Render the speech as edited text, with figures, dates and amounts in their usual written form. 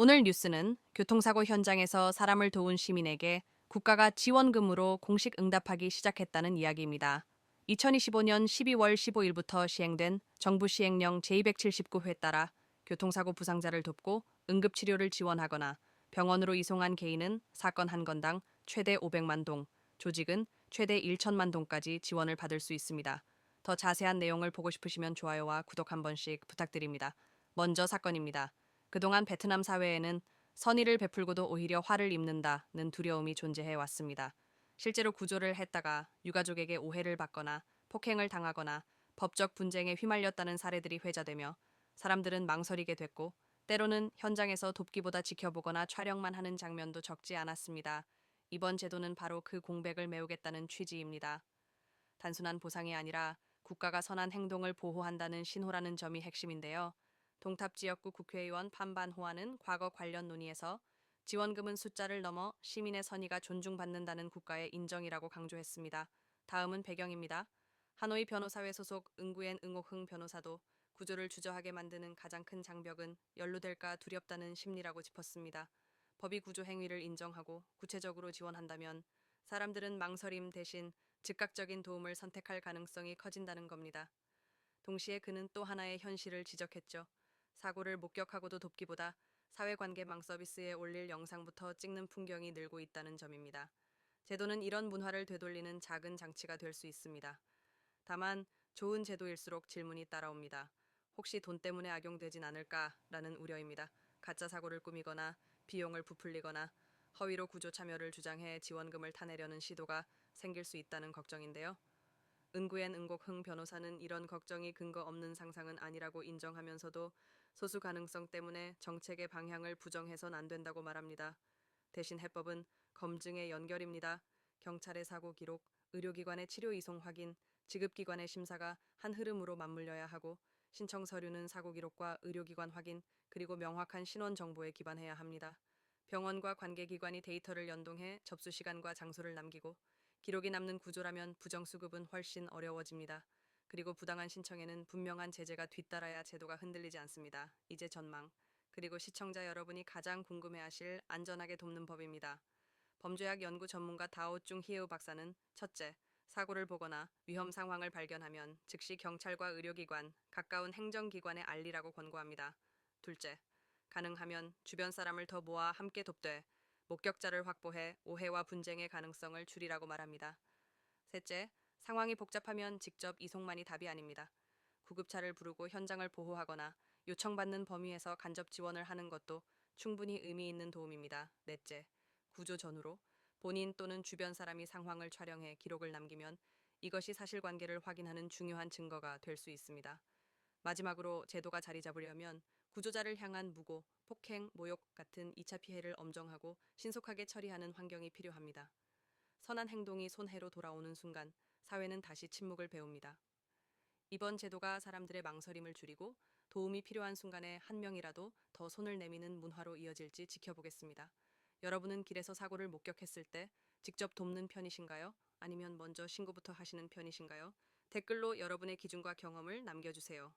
오늘 뉴스는 교통사고 현장에서 사람을 도운 시민에게 국가가 지원금으로 공식 응답하기 시작했다는 이야기입니다. 2025년 12월 15일부터 시행된 정부 시행령 제279회 따라 교통사고 부상자를 돕고 응급치료를 지원하거나 병원으로 이송한 개인은 사건 한 건당 최대 500만 동, 조직은 최대 1천만 동까지 지원을 받을 수 있습니다. 더 자세한 내용을 보고 싶으시면 좋아요와 구독 한 번씩 부탁드립니다. 먼저 사건입니다. 그동안 베트남 사회에는 선의를 베풀고도 오히려 화를 입는다는 두려움이 존재해 왔습니다. 실제로 구조를 했다가 유가족에게 오해를 받거나 폭행을 당하거나 법적 분쟁에 휘말렸다는 사례들이 회자되며 사람들은 망설이게 됐고 때로는 현장에서 돕기보다 지켜보거나 촬영만 하는 장면도 적지 않았습니다. 이번 제도는 바로 그 공백을 메우겠다는 취지입니다. 단순한 보상이 아니라 국가가 선한 행동을 보호한다는 신호라는 점이 핵심인데요. 동탑 지역구 국회의원 판반호와는 과거 관련 논의에서 지원금은 숫자를 넘어 시민의 선의가 존중받는다는 국가의 인정이라고 강조했습니다. 다음은 배경입니다. 하노이 변호사회 소속 응구엔 응옥흥 변호사도 구조를 주저하게 만드는 가장 큰 장벽은 연루될까 두렵다는 심리라고 짚었습니다. 법이 구조 행위를 인정하고 구체적으로 지원한다면 사람들은 망설임 대신 즉각적인 도움을 선택할 가능성이 커진다는 겁니다. 동시에 그는 또 하나의 현실을 지적했죠. 사고를 목격하고도 돕기보다 사회관계망 서비스에 올릴 영상부터 찍는 풍경이 늘고 있다는 점입니다. 제도는 이런 문화를 되돌리는 작은 장치가 될 수 있습니다. 다만 좋은 제도일수록 질문이 따라옵니다. 혹시 돈 때문에 악용되진 않을까라는 우려입니다. 가짜 사고를 꾸미거나 비용을 부풀리거나 허위로 구조 참여를 주장해 지원금을 타내려는 시도가 생길 수 있다는 걱정인데요. 은구엔 은곡흥 변호사는 이런 걱정이 근거 없는 상상은 아니라고 인정하면서도 소수 가능성 때문에 정책의 방향을 부정해선 안 된다고 말합니다. 대신 해법은 검증의 연결입니다. 경찰의 사고 기록, 의료기관의 치료 이송 확인, 지급기관의 심사가 한 흐름으로 맞물려야 하고 신청 서류는 사고 기록과 의료기관 확인, 그리고 명확한 신원 정보에 기반해야 합니다. 병원과 관계기관이 데이터를 연동해 접수 시간과 장소를 남기고 기록이 남는 구조라면 부정수급은 훨씬 어려워집니다. 그리고 부당한 신청에는 분명한 제재가 뒤따라야 제도가 흔들리지 않습니다. 이제 전망. 그리고 시청자 여러분이 가장 궁금해하실 안전하게 돕는 법입니다. 범죄학 연구 전문가 다오중 히에우 박사는 첫째, 사고를 보거나 위험 상황을 발견하면 즉시 경찰과 의료기관, 가까운 행정기관에 알리라고 권고합니다. 둘째, 가능하면 주변 사람을 더 모아 함께 돕되 목격자를 확보해 오해와 분쟁의 가능성을 줄이라고 말합니다. 셋째, 상황이 복잡하면 직접 이송만이 답이 아닙니다. 구급차를 부르고 현장을 보호하거나 요청받는 범위에서 간접 지원을 하는 것도 충분히 의미 있는 도움입니다. 넷째, 구조 전후로 본인 또는 주변 사람이 상황을 촬영해 기록을 남기면 이것이 사실관계를 확인하는 중요한 증거가 될 수 있습니다. 마지막으로 제도가 자리 잡으려면 구조자를 향한 무고, 폭행, 모욕 같은 2차 피해를 엄정하고 신속하게 처리하는 환경이 필요합니다. 선한 행동이 손해로 돌아오는 순간 사회는 다시 침묵을 배웁니다. 이번 제도가 사람들의 망설임을 줄이고 도움이 필요한 순간에 한 명이라도 더 손을 내미는 문화로 이어질지 지켜보겠습니다. 여러분은 길에서 사고를 목격했을 때 직접 돕는 편이신가요? 아니면 먼저 신고부터 하시는 편이신가요? 댓글로 여러분의 기준과 경험을 남겨주세요.